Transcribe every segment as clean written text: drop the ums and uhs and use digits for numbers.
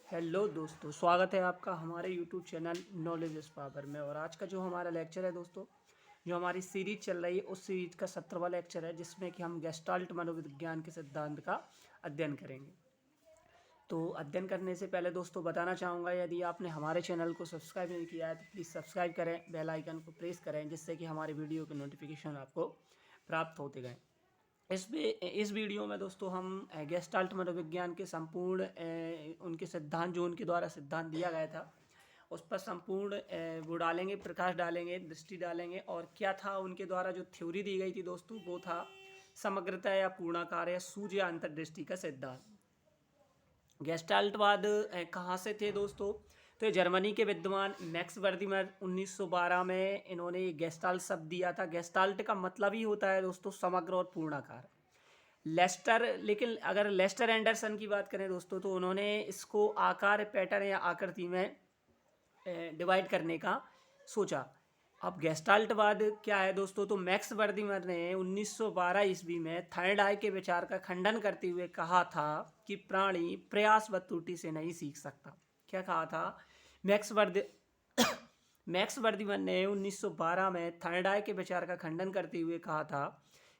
Hello दोस्तों, स्वागत है आपका हमारे YouTube channel knowledge is power में। और आज का जो हमारा लेक्चर है दोस्तों, जो हमारी सीरीज चल रही है उस सीरीज का 17वां लेक्चर है, जिसमें कि हम गेस्टाल्ट मनोविज्ञान के सिद्धांत का अध्ययन करेंगे। तो अध्ययन करने से पहले दोस्तों बताना चाहूँगा, यदि आपने हमारे चैनल को सब्सक्राइब नहीं किया है तो प्लीज़ सब्सक्राइब करें, बेल आइकन को प्रेस करें, जिससे कि हमारे वीडियो के नोटिफिकेशन आपको प्राप्त होते गए। इस वीडियो में दोस्तों हम गेस्टाल्ट मनोविज्ञान के संपूर्ण उनके सिद्धांत, जो उनके द्वारा सिद्धांत दिया गया था, उस पर संपूर्ण वो डालेंगे, प्रकाश डालेंगे, दृष्टि डालेंगे। और क्या था उनके द्वारा जो थ्योरी दी गई थी दोस्तों, वो था समग्रता या पूर्णाकार या सूर्य अंतर्दृष्टि का सिद्धांत। गेस्टाल्टवाद कहाँ से थे दोस्तों? तो ये जर्मनी के विद्वान मैक्स वर्दिमर 1912 में इन्होंने ये गेस्टाल्ट शब्द दिया था। गेस्टाल्ट का मतलब ही होता है दोस्तों समग्र और पूर्णाकार। लेकिन अगर लेस्टर एंडरसन की बात करें दोस्तों, तो उन्होंने इसको आकार, पैटर्न या आकृति में डिवाइड करने का सोचा। अब गेस्टाल्टवाद क्या है दोस्तों? तो मैक्स वर्दिमर ने 1912 ईस्वी में थर्ड आई के विचार का खंडन करते हुए कहा था कि प्राणी प्रयास व त्रुटि से नहीं सीख सकता। क्या कहा था मैक्स वर्द मैक्स वर्दिमर ने 1912 में थर्ड आई के विचार का खंडन करते हुए कहा था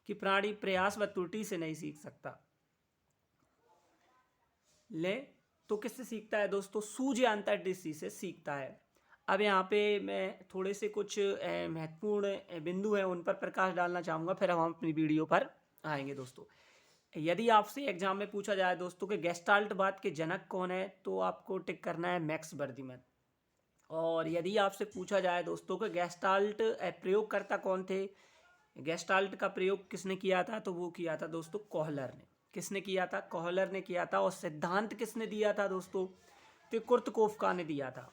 कि प्राणी प्रयास व त्रुटि से नहीं सीख सकता। ले तो किससे सीखता है दोस्तों? सूर्य अंतर्दृष्टि से सीखता है। अब यहाँ पे मैं थोड़े से कुछ महत्वपूर्ण बिंदु हैं, उन पर प्रकाश डालना चाहूँगा, फिर हम अपनी वीडियो पर आएंगे दोस्तों। यदि आपसे एग्जाम में पूछा जाए दोस्तों कि गेस्टाल्टवाद के जनक कौन है, तो आपको टिक करना है मैक्स वर्दिमर। और यदि आपसे पूछा जाए दोस्तों कि गेस्टाल्ट प्रयोगकर्ता कौन थे, गेस्टाल्ट का प्रयोग किसने किया था, तो वो किया था दोस्तों कोहलर ने। किसने किया था? कोहलर ने किया था। और सिद्धांत किसने दिया था दोस्तों? तो कुर्तकोफका ने दिया था।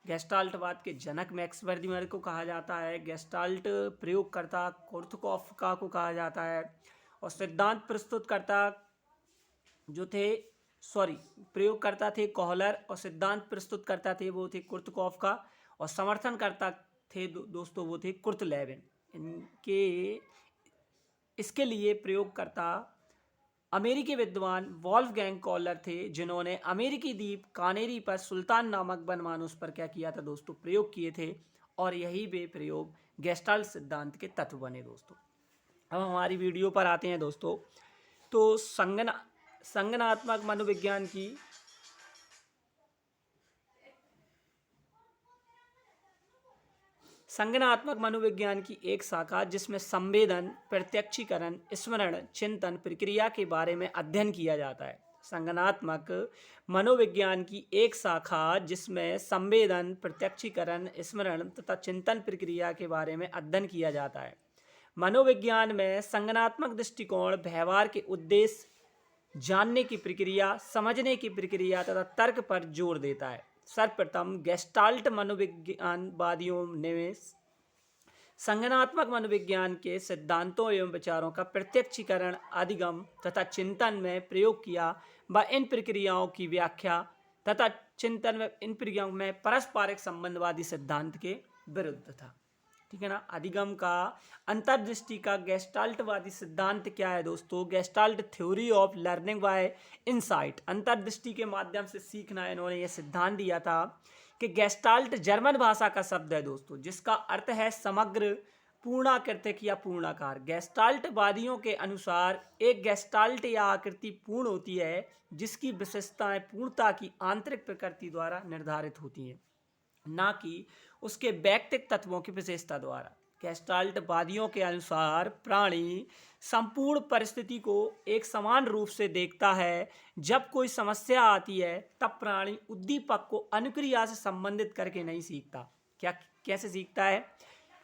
गेस्टाल्टवाद के जनक मैक्स वर्दिमर को कहा जाता है, गेस्टाल्ट प्रयोगकर्ता कुर्तकोफका को कहा जाता है, और सिद्धांत प्रस्तुतकर्ता जो थे, सॉरी, प्रयोगकर्ता थे कोहलर और सिद्धांत प्रस्तुतकर्ता थे वो थे कुर्तकोफका, और समर्थनकर्ता थे दोस्तों वो थे कुर्तलेविन। इनके इसके लिए प्रयोगकर्ता अमेरिकी विद्वान वॉल्फगैंग कॉलर थे, जिन्होंने अमेरिकी द्वीप कानेरी पर सुल्तान नामक वनमानुष पर क्या किया था दोस्तों? प्रयोग किए थे। और यही वे प्रयोग गेस्टाल्ट सिद्धांत के तत्व बने दोस्तों। अब हमारी वीडियो पर आते हैं दोस्तों। तो संगनात्मक मनोविज्ञान की संगनात्मक मनोविज्ञान की एक शाखा, जिसमें संवेदन, प्रत्यक्षीकरण, स्मरण, चिंतन प्रक्रिया के बारे में अध्ययन किया जाता है। संगनात्मक मनोविज्ञान की एक शाखा जिसमें संवेदन, प्रत्यक्षीकरण, स्मरण तथा चिंतन प्रक्रिया के बारे में अध्ययन किया जाता है। मनोविज्ञान में संगनात्मक दृष्टिकोण व्यवहार के उद्देश्य, जानने की प्रक्रिया, समझने की प्रक्रिया तथा तर्क पर जोर देता है। सर्वप्रथम गेस्टाल्ट मनोविज्ञानवादियों ने संगनात्मक मनोविज्ञान के सिद्धांतों एवं विचारों का प्रत्यक्षीकरण, अधिगम तथा चिंतन में प्रयोग किया व इन प्रक्रियाओं की व्याख्या तथा चिंतन में इन प्रक्रियाओं में पारस्परिक संबंधवादी सिद्धांत के विरुद्ध था। ठीक है ना। अधिगम का, अंतर्दृष्टि का गेस्टाल्टवादी सिद्धांत क्या है दोस्तों? Gestalt theory of learning by insight, अंतर्दृष्टि के माध्यम से सीखना। इन्होंने यह सिद्धांत दिया था कि गेस्टाल्ट जर्मन भाषा का शब्द है दोस्तों, जिसका अर्थ है समग्र, पूर्णाकृतिक या पूर्णाकार। गेस्टाल्टवादियों के अनुसार एक गेस्टाल्ट या आकृति पूर्ण होती है जिसकी विशेषताएं पूर्णता की आंतरिक प्रकृति द्वारा निर्धारित होती हैं, ना कि उसके वैयक्तिक तत्वों की विशेषता द्वारा। गेस्टाल्टवादियों के अनुसार प्राणी संपूर्ण परिस्थिति को एक समान रूप से देखता है। जब कोई समस्या आती है तब प्राणी उद्दीपक को अनुक्रिया से संबंधित करके नहीं सीखता। क्या कैसे सीखता है?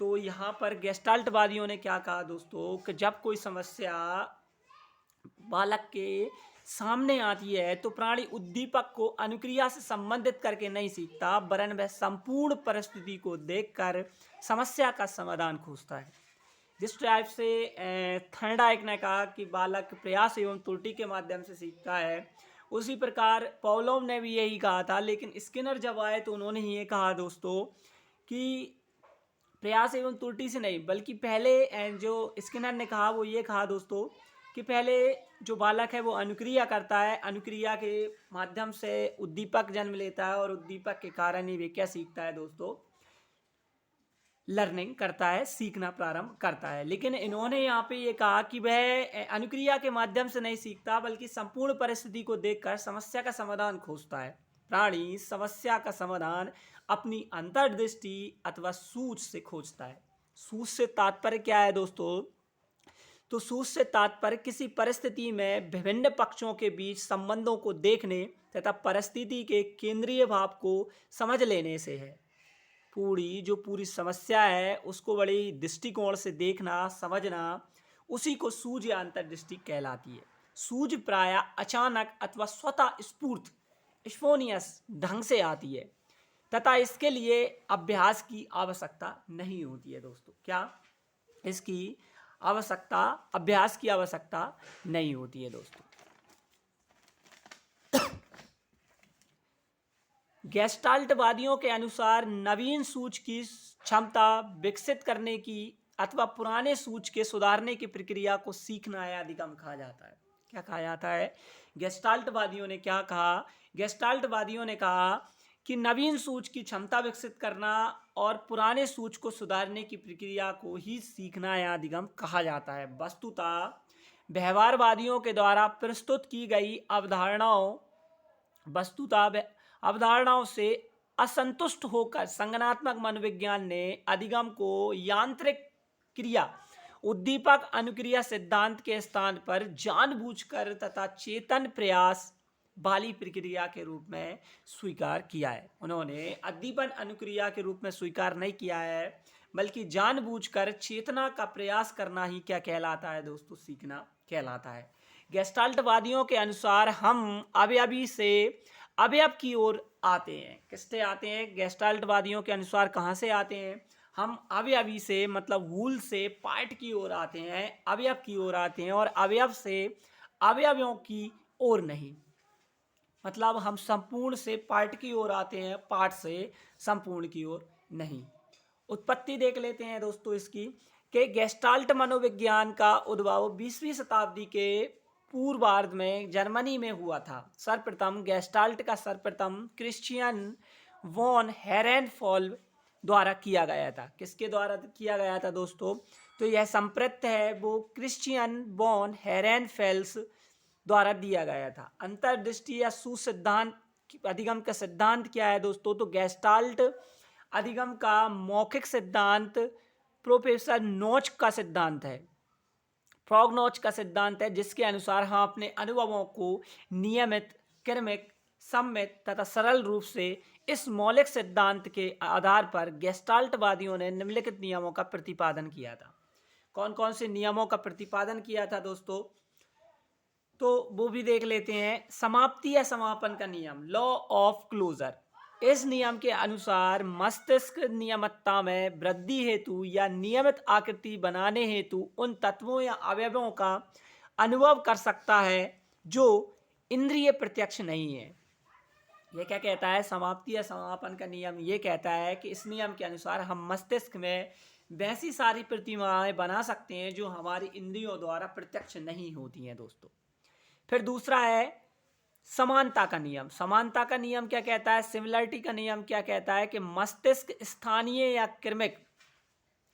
तो यहाँ पर गेस्टाल्टवादियों ने क्या कहा दोस्तों कि जब कोई समस्या बालक के सामने आती है तो प्राणी उद्दीपक को अनुक्रिया से संबंधित करके नहीं सीखता, वरन वह संपूर्ण परिस्थिति को देखकर समस्या का समाधान खोजता है। जिस टाइप से थर्नडाइक ने कहा कि बालक प्रयास एवं त्रुटि के माध्यम से सीखता है, उसी प्रकार पावलोव ने भी यही कहा था। लेकिन स्किनर जब आए तो उन्होंने ये कहा दोस्तों कि प्रयास एवं त्रुटि से नहीं, बल्कि पहले जो स्किनर ने कहा वो ये कहा दोस्तों कि पहले जो बालक है वो अनुक्रिया करता है, अनुक्रिया के माध्यम से उद्दीपक जन्म लेता है और उद्दीपक के कारण ही वे क्या सीखता है दोस्तों, लर्निंग करता है, सीखना प्रारंभ करता है। लेकिन इन्होंने यहाँ पे ये कहा कि वह अनुक्रिया के माध्यम से नहीं सीखता बल्कि संपूर्ण परिस्थिति को देखकर समस्या का समाधान खोजता है। प्राणी समस्या का समाधान अपनी अंतर्दृष्टि अथवा सूझ से खोजता है। सूझ से तात्पर्य क्या है दोस्तों? तो सूझ से तात्पर्य किसी परिस्थिति में विभिन्न पक्षों के बीच संबंधों को देखने तथा परिस्थिति के केंद्रीय भाव को समझ लेने से है। पूरी समस्या है उसको बड़ी दृष्टिकोण से देखना, समझना, उसी को सूझ या अंतर्दृष्टि कहलाती है। सूझ प्रायः अचानक अथवा स्वतः स्फूर्त स्पोनियस ढंग से आती है तथा इसके लिए अभ्यास की आवश्यकता नहीं होती है दोस्तों। क्या इसकी आवश्यकता, अभ्यास की आवश्यकता नहीं होती है दोस्तों। गेस्टाल्टवादियों के अनुसार नवीन सूझ की क्षमता विकसित करने की अथवा पुराने सूझ के सुधारने की प्रक्रिया को सीखना या अधिगम कहा जाता है। क्या कहा जाता है? गेस्टाल्टवादियों ने क्या कहा? गेस्टाल्टवादियों ने कहा कि नवीन सूझ की क्षमता विकसित करना और पुराने सूझ को सुधारने की प्रक्रिया को ही सीखना या अधिगम कहा जाता है। वस्तुतः व्यवहारवादियों के द्वारा प्रस्तुत की गई अवधारणाओं से असंतुष्ट होकर संज्ञानात्मक मनोविज्ञान ने अधिगम को यांत्रिक क्रिया उद्दीपक अनुक्रिया सिद्धांत के स्थान पर जानबूझकर तथा चेतन प्रयास वाली प्रक्रिया के रूप में स्वीकार किया है। उन्होंने उद्दीपन अनुक्रिया के रूप में स्वीकार नहीं किया है बल्कि जानबूझकर चेतना का प्रयास करना ही क्या कहलाता है दोस्तों? सीखना कहलाता है। गेस्टाल्टवादियों के अनुसार हम अवयवी से अवयव की ओर आते हैं। किससे आते हैं? गेस्टाल्टवादियों के अनुसार कहाँ से आते हैं? हम अवयवी से मतलब वूल से पार्ट की ओर आते हैं, अवयव की ओर आते हैं और अवयव से अवयवों की ओर नहीं। मतलब हम संपूर्ण से पार्ट की ओर आते हैं, पार्ट से संपूर्ण की ओर नहीं। उत्पत्ति देख लेते हैं दोस्तों इसकी कि गेस्टाल्ट मनोविज्ञान का उद्भव 20वीं शताब्दी के पूर्वार्ध में जर्मनी में हुआ था। सर्वप्रथम गेस्टाल्ट का सर्वप्रथम क्रिश्चियन वॉन हेरेनफेल्ड द्वारा किया गया था। किसके द्वारा किया गया था दोस्तों? तो यह संप्रत्य है वो क्रिश्चियन वॉन हेरेनफेल्ड द्वारा दिया गया था। अंतर्दृष्टि या सुसिद्धांत अधिगम का सिद्धांत क्या है दोस्तों? तो गेस्टाल्ट अधिगम का मौखिक सिद्धांत प्रोफेसर नोच का सिद्धांत है, फ्रॉगनोच का सिद्धांत है, जिसके अनुसार हम अपने अनुभवों को नियमित, क्रमिक, सम्मित तथा सरल रूप से इस मौलिक सिद्धांत के आधार पर गेस्टाल्टवादियों ने निम्नलिखित नियमों का प्रतिपादन किया था। कौन कौन से नियमों का प्रतिपादन किया था दोस्तों? तो वो भी देख लेते हैं। समाप्ति या समापन का नियम, लॉ ऑफ क्लोजर। इस नियम के अनुसार मस्तिष्क नियमितता में वृद्धि हेतु या नियमित आकृति बनाने हेतु उन तत्वों या अवयवों का अनुभव कर सकता है जो इंद्रिय प्रत्यक्ष नहीं है। यह क्या कहता है? समाप्ति या समापन का नियम ये कहता है कि इस नियम के अनुसार हम मस्तिष्क में वैसी सारी प्रतिमाएं बना सकते हैं जो हमारी इंद्रियों द्वारा प्रत्यक्ष नहीं होती हैं दोस्तों। फिर दूसरा है समानता का नियम। समानता का नियम क्या कहता है? सिमिलरिटी का नियम क्या कहता है कि मस्तिष्क स्थानीय या क्रमिक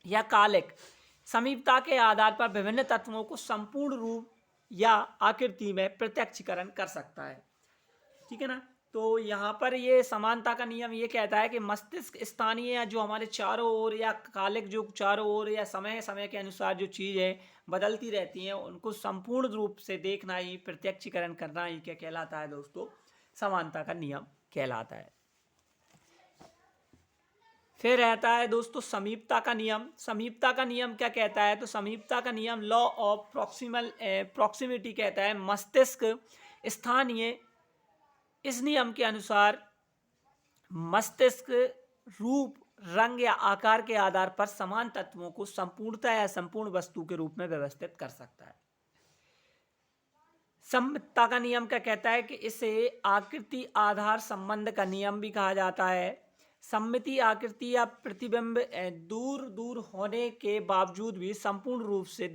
या कालिक समीपता के आधार पर विभिन्न तत्वों को संपूर्ण रूप या आकृति में प्रत्यक्षीकरण कर सकता है। ठीक है ना? तो यहाँ पर ये समानता का नियम ये कहता है कि मस्तिष्क स्थानीय या जो हमारे चारों ओर या कालिक जो चारों ओर या समय समय के अनुसार जो चीज़ें बदलती रहती हैं उनको संपूर्ण रूप से देखना ही, प्रत्यक्षीकरण करना ही क्या कहलाता है दोस्तों? समानता का नियम कहलाता है। फिर रहता है दोस्तों समीपता का नियम। समीपता का नियम क्या कहता है? तो समीपता का नियम लॉ ऑफ प्रॉक्सिमिटी कहता है मस्तिष्क स्थानीय। इस नियम के अनुसार मस्तिष्क रूप, रंग या आकार के आधार पर समान तत्वों को संपूर्णता या संपूर्ण वस्तु के रूप में व्यवस्थित कर सकता है। सममितता का नियम क्या कहता है कि इसे आकृति आधार संबंध का नियम भी कहा जाता है। सममिति आकृति या प्रतिबिंब दूर दूर होने के बावजूद भी संपूर्ण रूप से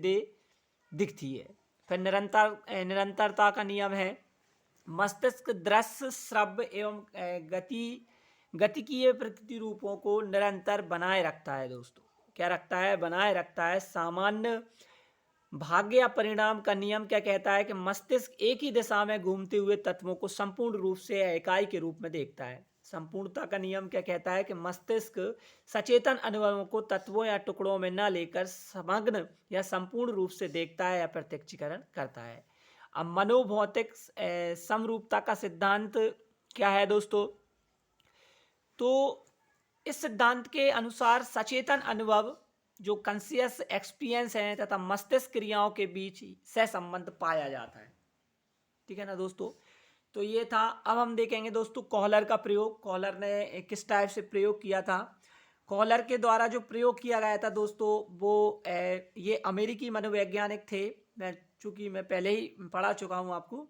दिखती है। फिर निरंतरता का नियम है। मस्तिष्क दृश्य, श्रव्य एवं गतिकीय प्रकृति रूपों को निरंतर बनाए रखता है दोस्तों। क्या रखता है? बनाए रखता है। सामान्य भाग्य या परिणाम का नियम क्या कहता है कि मस्तिष्क एक ही दिशा में घूमते हुए तत्वों को संपूर्ण रूप से इकाई के रूप में देखता है। संपूर्णता का नियम क्या कहता है कि मस्तिष्क सचेतन अनुभवों को तत्वों या टुकड़ों में न लेकर समग्र या संपूर्ण रूप से देखता है या प्रत्यक्षीकरण करता है। अब मनोभौतिक समरूपता का सिद्धांत क्या है दोस्तों? तो इस सिद्धांत के अनुसार सचेतन अनुभव जो कॉन्शियस एक्सपीरियंस है तथा मस्तिष्क क्रियाओं के बीच सहसंबंध पाया जाता है। ठीक है ना दोस्तों? तो ये था। अब हम देखेंगे दोस्तों कॉहलर का प्रयोग। कॉहलर ने किस टाइप से प्रयोग किया था? कॉहलर के द्वारा जो प्रयोग किया गया था दोस्तों वो ये अमेरिकी मनोवैज्ञानिक थे। चूंकि मैं पहले ही पढ़ा चुका हूँ आपको।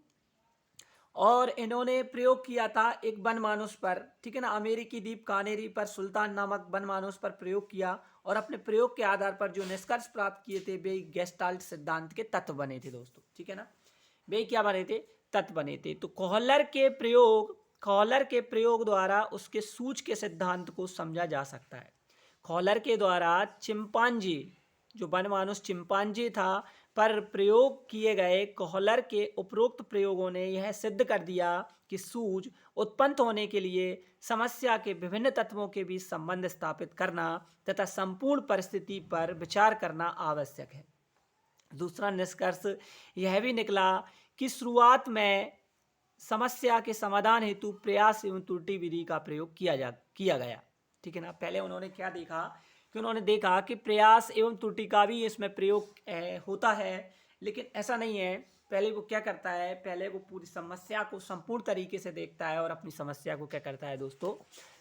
और इन्होंने प्रयोग किया था एक वनमानुष पर। ठीक है ना? अमेरिकी द्वीप कानेरी पर सुल्तान नामक वनमानुष पर प्रयोग किया और अपने प्रयोग के आधार पर जो निष्कर्ष प्राप्त किए थे वे गेस्टाल्ट सिद्धांत के तत्व बने थे दोस्तों। ठीक है ना? वे क्या बने थे? तत्व बने थे। तो कॉहलर के प्रयोग द्वारा उसके सूझ के सिद्धांत को समझा जा सकता है। कॉहलर के द्वारा चिंपांजी, जो वनमानुष चिंपांजी था, पर प्रयोग किए गए कॉहलर के उपरोक्त प्रयोगों ने यह सिद्ध कर दिया कि सूझ उत्पन्न होने के लिए समस्या के विभिन्न तत्वों के बीच संबंध स्थापित करना तथा संपूर्ण परिस्थिति पर विचार करना आवश्यक है। दूसरा निष्कर्ष यह भी निकला कि शुरुआत में समस्या के समाधान हेतु प्रयास एवं त्रुटि विधि का प्रयोग किया गया। ठीक है ना? पहले उन्होंने क्या देखा कि उन्होंने देखा कि प्रयास एवं त्रुटि का भी इसमें प्रयोग होता है, लेकिन ऐसा नहीं है। पहले वो क्या करता है? पहले वो पूरी समस्या को संपूर्ण तरीके से देखता है और अपनी समस्या को क्या करता है दोस्तों?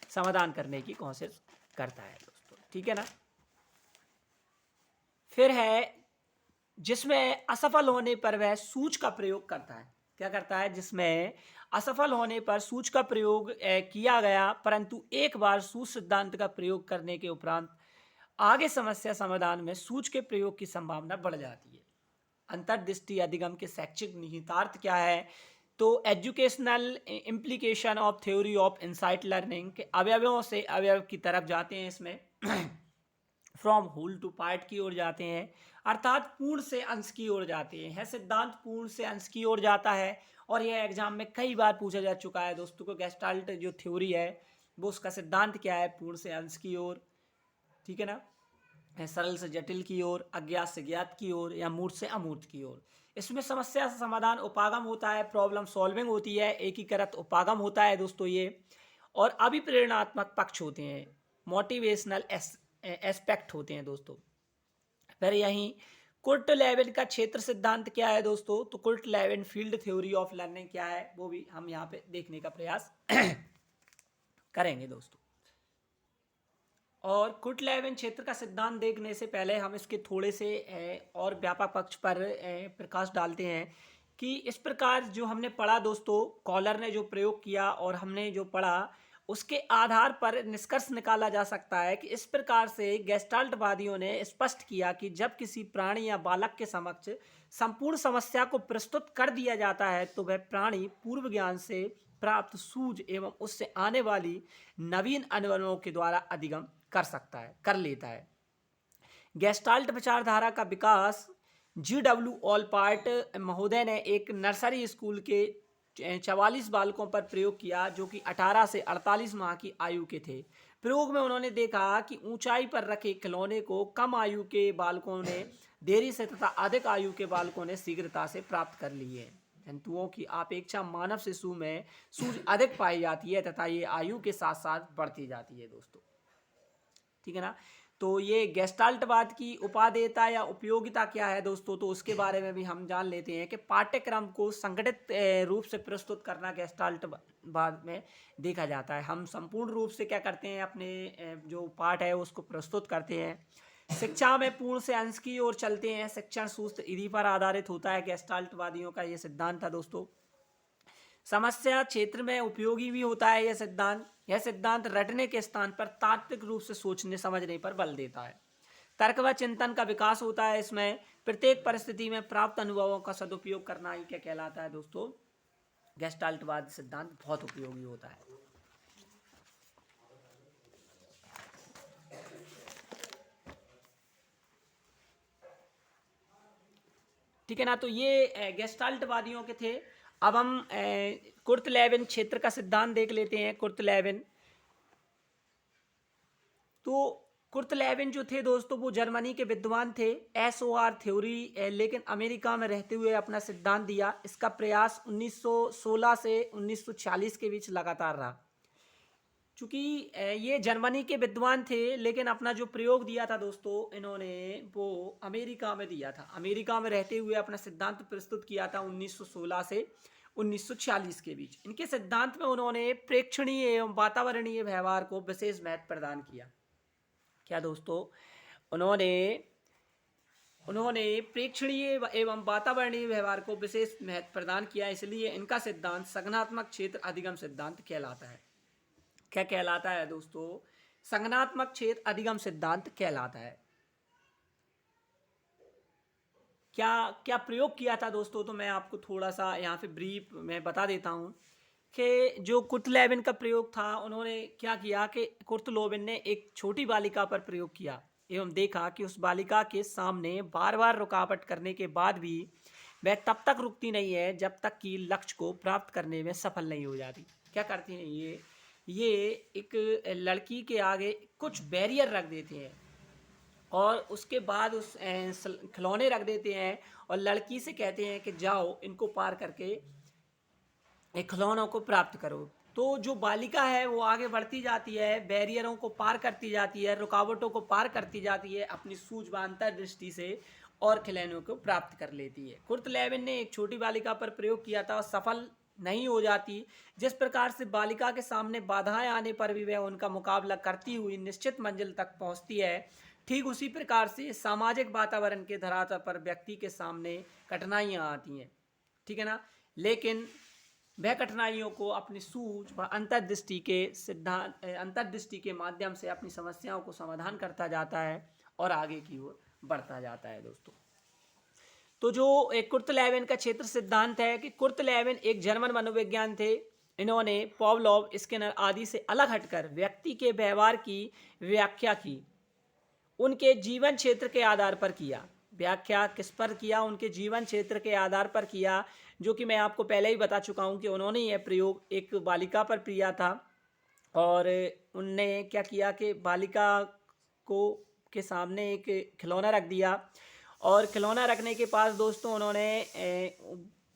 समाधान करने की कोशिश करता है दोस्तों। ठीक है ना? फिर है जिसमें असफल होने पर वह सूझ का प्रयोग करता है। क्या करता है? जिसमें असफल होने पर सूझ का प्रयोग किया गया, परंतु एक बार सूझ सिद्धांत का प्रयोग करने के उपरांत आगे समस्या समाधान में सूझ के प्रयोग की संभावना बढ़ जाती है। अंतर्दृष्टि अधिगम के शैक्षिक निहितार्थ क्या है? तो educational implication of theory of insight learning के अवयवों से अवयव की तरफ जाते हैं। इसमें फ्रॉम होल टू पार्ट की ओर जाते हैं, अर्थात पूर्ण से अंश की ओर जाते हैं। सिद्धांत पूर्ण से अंश की ओर जाता है और यह एग्जाम में कई बार पूछा जा चुका है दोस्तों को। गेस्टाल्ट जो थ्योरी है वो उसका सिद्धांत क्या है? पूर्ण से अंश की ओर। ठीक है ना? सरल से जटिल की ओर, अज्ञात से ज्ञात की ओर या मूर्त से अमूर्त की ओर। इसमें समस्या से समाधान उपागम होता है, प्रॉब्लम सॉल्विंग होती है, एकीकृत उपागम होता है दोस्तों ये। और अभिप्रेरणात्मक पक्ष होते हैं, मोटिवेशनल एस्पेक्ट होते हैं दोस्तों। फिर यहीं कुर्ट लेविन का क्षेत्र सिद्धांत क्या है दोस्तों? तो Kurt Lewin field theory of learning क्या है वो भी हम यहाँ पे देखने का प्रयास करेंगे दोस्तों। और कुर्ट लेविन क्षेत्र का सिद्धांत देखने से पहले हम इसके थोड़े से और व्यापक पक्ष पर प्रकाश डालते हैं कि इस प्रकार जो हमने पढ़ा दोस्तों, कॉलर ने जो प्रयोग किया और हमने जो पढ़ा उसके आधार पर निष्कर्ष निकाला जा सकता है कि इस प्रकार से गेस्टाल्टवादियों ने स्पष्ट किया कि जब किसी प्राणी या बालक के समक्ष संपूर्ण समस्या को प्रस्तुत कर दिया जाता है तो वह प्राणी पूर्व ज्ञान से प्राप्त सूझ एवं उससे आने वाली नवीन अनुभवों के द्वारा अधिगम कर लेता है। गेस्टाल्ट विचारधारा का विकास GW ऑलपार्ट महोदय ने एक नर्सरी स्कूल के 44 बालकों पर प्रयोग किया जो कि 18 से 48 माह की आयु के थे। प्रयोग में उन्होंने देखा कि ऊंचाई पर रखे खिलौने को कम आयु के बालकों ने देरी से तथा अधिक आयु के बालकों ने शीघ्रता से प्राप्त कर लिए। जंतुओं की अपेक्षा मानव शिशु में सूझ अधिक पाई जाती है तथा ये आयु के साथ साथ बढ़ती जाती है दोस्तों। ठीक है ना? तो ये गेस्टाल्टवाद की उपादेयता या उपयोगिता क्या है दोस्तों, तो उसके बारे में भी हम जान लेते हैं कि पाठ्यक्रम को संगठित रूप से प्रस्तुत करना गेस्टाल्टवाद में देखा जाता है। हम संपूर्ण रूप से क्या करते हैं, अपने जो पाठ है उसको प्रस्तुत करते हैं। शिक्षा में पूर्ण से अंश की ओर चलते हैं, शिक्षण सूत्र इसी पर आधारित होता है। गेस्टाल्टवादियों का ये सिद्धांत था दोस्तों। समस्या क्षेत्र में उपयोगी भी होता है यह सिद्धांत रटने के स्थान पर तात्विक रूप से सोचने समझने पर बल देता है। तर्क व चिंतन का विकास होता है इसमें प्रत्येक परिस्थिति में प्राप्त अनुभवों का सदुपयोग करना ही क्या कहलाता है दोस्तों, गेस्टाल्टवाद सिद्धांत बहुत उपयोगी होता है। ठीक है ना, तो ये गेस्टाल्टवादियों के थे। अब हम कुर्ट लेविन क्षेत्र का सिद्धांत देख लेते हैं। कुर्ट लेविन, तो कुर्ट लेविन जो थे दोस्तों वो जर्मनी के विद्वान थे। SOR थ्योरी, लेकिन अमेरिका में रहते हुए अपना सिद्धांत दिया। इसका प्रयास 1916 से 1940 के बीच लगातार रहा। चूंकि ये जर्मनी के विद्वान थे, लेकिन अपना जो प्रयोग दिया था दोस्तों इन्होंने वो अमेरिका में दिया था। अमेरिका में रहते हुए अपना सिद्धांत प्रस्तुत किया था 1916 से 1940 के बीच। इनके सिद्धांत में उन्होंने प्रेक्षणीय एवं वातावरणीय व्यवहार को विशेष महत्व प्रदान किया। क्या दोस्तों, उन्होंने प्रेक्षणीय एवं वातावरणीय व्यवहार को विशेष महत्व प्रदान किया, इसलिए इनका सिद्धांत संगठनात्मक क्षेत्र अधिगम सिद्धांत कहलाता है। क्या कहलाता है दोस्तों, संगठनात्मक क्षेत्र अधिगम सिद्धांत कहलाता है। क्या क्या प्रयोग किया था दोस्तों, तो मैं आपको थोड़ा सा यहाँ पे ब्रीफ में बता देता हूँ कि जो कुर्ट लेविन का प्रयोग था, उन्होंने क्या किया कि कुर्ट लेविन ने एक छोटी बालिका पर प्रयोग किया एवं देखा कि उस बालिका के सामने बार बार रुकावट करने के बाद भी वह तब तक रुकती नहीं है जब तक कि लक्ष्य को प्राप्त करने में सफल नहीं हो जाती। क्या करती हैं ये एक लड़की के आगे कुछ बैरियर रख देते हैं और उसके बाद उस खिलौने रख देते हैं और लड़की से कहते हैं कि जाओ इनको पार करके खिलौनों को प्राप्त करो। तो जो बालिका है वो आगे बढ़ती जाती है, बैरियरों को पार करती जाती है, रुकावटों को पार करती जाती है अपनी सूझबूझ अंतर्दृष्टि से और खिलौनों को प्राप्त कर लेती है। कुर्ट लेविन ने एक छोटी बालिका पर प्रयोग किया था और सफल नहीं हो जाती। जिस प्रकार से बालिका के सामने बाधाएं आने पर भी वह उनका मुकाबला करती हुई निश्चित मंजिल तक पहुंचती है, ठीक उसी प्रकार से सामाजिक वातावरण के धरातल पर व्यक्ति के सामने कठिनाइयां आती हैं। ठीक है ना, लेकिन वह कठिनाइयों को अपनी सूझ व अंतर्दृष्टि के माध्यम से अपनी समस्याओं को समाधान करता जाता है और आगे की ओर बढ़ता जाता है दोस्तों। तो जो एक कुर्ट लेविन का क्षेत्र सिद्धांत है कि कुर्ट लेविन एक जर्मन मनोविज्ञान थे। इन्होंने पावलोव, स्किनर आदि से अलग हटकर व्यक्ति के व्यवहार की व्याख्या की, उनके जीवन क्षेत्र के आधार पर किया। व्याख्या किस पर किया, उनके जीवन क्षेत्र के आधार पर किया, जो कि मैं आपको पहले ही बता चुका हूं कि उन्होंने यह प्रयोग एक बालिका पर किया था। और उनने क्या किया कि बालिका को के सामने एक खिलौना रख दिया और खिलौना रखने के पास दोस्तों उन्होंने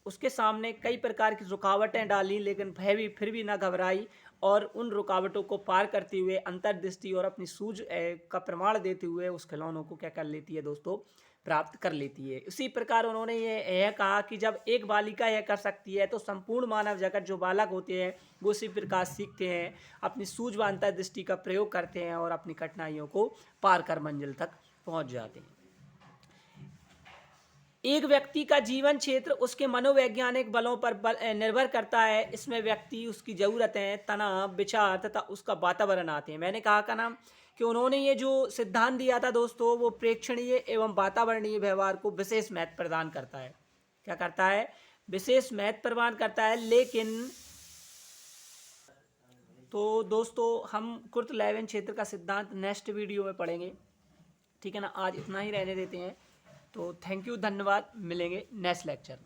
उसके सामने कई प्रकार की रुकावटें डाली, लेकिन वह भी फिर भी ना घबराई और उन रुकावटों को पार करते हुए अंतर्दृष्टि और अपनी सूझ का प्रमाण देते हुए उस खिलौनों को क्या कर लेती है दोस्तों, प्राप्त कर लेती है। उसी प्रकार उन्होंने यह कहा कि जब एक बालिका यह कर सकती है तो संपूर्ण मानव जगत जो बालक होते हैं वो उसी प्रकार सीखते हैं, अपनी सूझ व अंतर्दृष्टि का प्रयोग करते हैं और अपनी कठिनाइयों को पार कर मंजिल तक पहुंच जाते हैं। एक व्यक्ति का जीवन क्षेत्र उसके मनोवैज्ञानिक बलों पर निर्भर करता है। इसमें व्यक्ति, उसकी ज़रूरतें, तनाव, विचार तथा उसका वातावरण आते हैं। मैंने कहा का नाम कि उन्होंने ये जो सिद्धांत दिया था दोस्तों वो प्रेक्षणीय एवं वातावरणीय व्यवहार को विशेष महत्व प्रदान करता है। क्या करता है, विशेष महत्व प्रदान करता है। लेकिन तो दोस्तों हम कुर्ट लेविन क्षेत्र का सिद्धांत नेक्स्ट वीडियो में पढ़ेंगे। ठीक है ना, आज इतना ही रहने देते हैं। तो थैंक यू, धन्यवाद, मिलेंगे नेक्स्ट लेक्चर में।